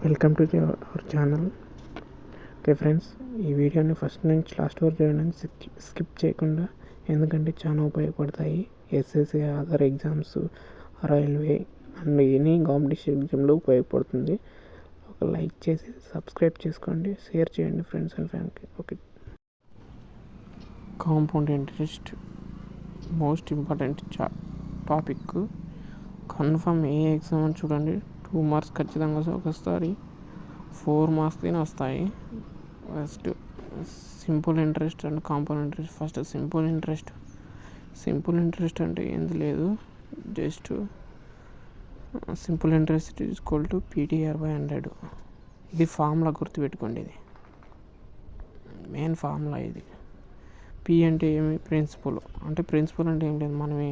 Welcome to our channel. Okay friends, ఈ వీడియోని first నుంచి లాస్ట్ వరకు చూడండి, స్కిప్ చేయకుండా, ఎందుకంటే చాలా ఉపయోగపడతాయి. SSC, other exams, railway and any competition ఎగ్జామ్లో ఉపయోగపడుతుంది. ఒక లైక్ చేసి సబ్స్క్రైబ్ చేసుకోండి, షేర్ చేయండి ఫ్రెండ్స్ అండ్ ఫ్యామిలీకి. Okay, compound interest most important topic. Confirm ఏ ఎగ్జామ్ అని చూడండి, 2 మార్క్స్ ఖచ్చితంగా ఒకసారి 4 మార్క్స్ అయినా వస్తాయి. First simple interest and compound interest. First simple interest అంటే ఏంది లేదు, just simple interest equal to PTR/100. ఇది ఫార్ములా గుర్తుపెట్టుకోండి, ఇది మెయిన్ ఫార్ములా. ఇది P అంటే ఏమి, ప్రిన్సిపల్. అంటే ప్రిన్సిపల్ అంటే ఏం లేదు, మనమే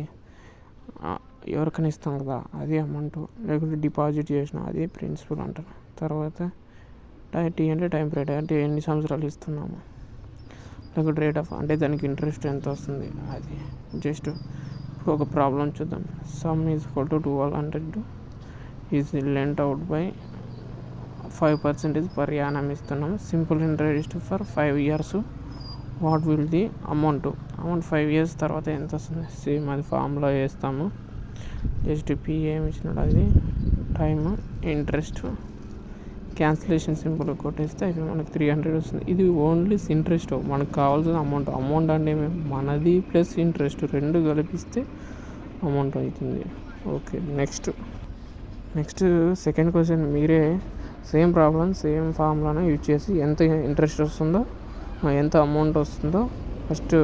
ఎవరికైనా ఇస్తాం కదా, అదే అమౌంట్. లేకుంటే డిపాజిట్ చేసిన అదే ప్రిన్సిపల్ అంటారు. తర్వాత T అంటే టైం పీరియడ్, అంటే ఎన్ని సంవత్సరాలు ఇస్తున్నాము. లేకుంటే రేట్ ఆఫ్, అంటే దానికి ఇంట్రెస్ట్ ఎంత వస్తుంది. అది జస్ట్ ఒక ప్రాబ్లం చూద్దాం. Sum is equal to 1200 is lent out by 5% per annum ఇస్తున్నాం. Simple interest for 5 years. What will the amount 5 years తర్వాత ఎంత వస్తుంది. సేమ్ అది ఫార్ములా వేస్తాము. జస్ట్ P ఏమి ఇచ్చినాడు, అది టైమ్, ఇంట్రెస్ట్, క్యాన్సిలేషన్ సింపుల్ కొట్టేస్తే అయిపోయి మనకు 300 వస్తుంది. ఇది ఓన్లీ ఇంట్రెస్ట్. మనకు కావాల్సిన అమౌంట్ అంటే మనది ప్లస్ ఇంట్రెస్ట్ రెండు కలిపిస్తే అమౌంట్ అవుతుంది. Okay, next second question. మీరే సేమ్ ప్రాబ్లం, సేమ్ ఫార్ములాను యూజ్ చేసి ఎంత ఇంట్రెస్ట్ వస్తుందో, ఎంత అమౌంట్ వస్తుందో ఫస్ట్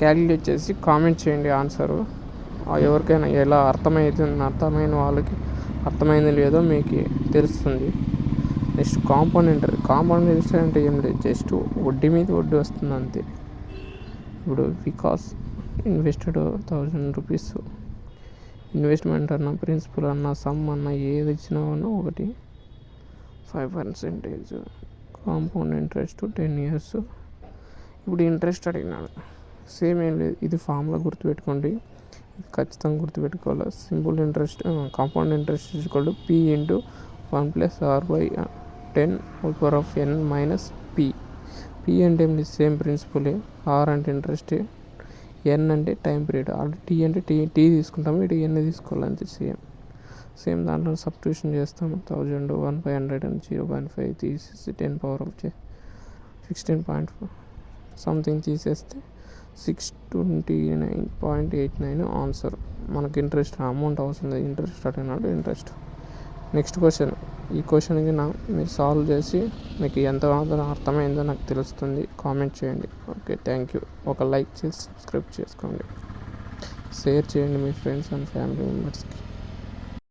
క్యాలిక్యులేట్ చేసి కామెంట్ చేయండి ఆన్సరు. ఎవరికైనా ఎలా అర్థమైన వాళ్ళకి అర్థమైంది లేదో మీకు తెలుస్తుంది. నెక్స్ట్ కాంపౌండ్ ఇంట్రెస్ట్ అంటే ఏం లేదు, జస్ట్ వడ్డీ మీద వడ్డీ వస్తుంది అంతే. ఇప్పుడు వికాస్ ఇన్వెస్టెడ్ 1000 rupees. ఇన్వెస్ట్మెంట్ అన్న, ప్రిన్సిపల్ అన్న, సమ్ అన్న, ఏది ఇచ్చినా ఒకటి 5%. Compound interest 10 years. ఇప్పుడు ఇంట్రెస్ట్ అడిగినాడు, సేమ్ ఏం లేదు, ఇది ఫార్ములా గుర్తుపెట్టుకోండి, ఖచ్చితంగా గుర్తుపెట్టుకోవాలి. Simple interest, compound interest equal to P × 1 + R/10⁻n - P. P అంటే ఏంటి, సేమ్ ప్రిన్సిపలే. R అంటే ఇంట్రెస్ట్, N అంటే టైం పీరియడ్. T అంటే T తీసుకుంటాము, ఇటు N తీసుకోవాలి, అంతే. సేమ్ దాంట్లో సబ్స్టిట్యూషన్ చేస్తాము. 1000 1/100 అని 0.5 తీసేసి 10 16 సంథింగ్ తీసేస్తే 629.89 ఆన్సర్. మనకి ఇంట్రెస్ట్ అమౌంట్ అవసరం లేదు, ఇంట్రెస్ట్ అడిగినాడు, ఇంట్రెస్ట్. Next question. ఈ క్వశ్చన్కి మీరు సాల్వ్ చేసి మీకు ఎంత అర్థమైందో నాకు తెలుస్తుంది, కామెంట్ చేయండి. Okay, thank you. ఒక లైక్ చేసి సబ్స్క్రైబ్ చేసుకోండి, షేర్ చేయండి మీ ఫ్రెండ్స్ అండ్ ఫ్యామిలీ మెంబర్స్కి.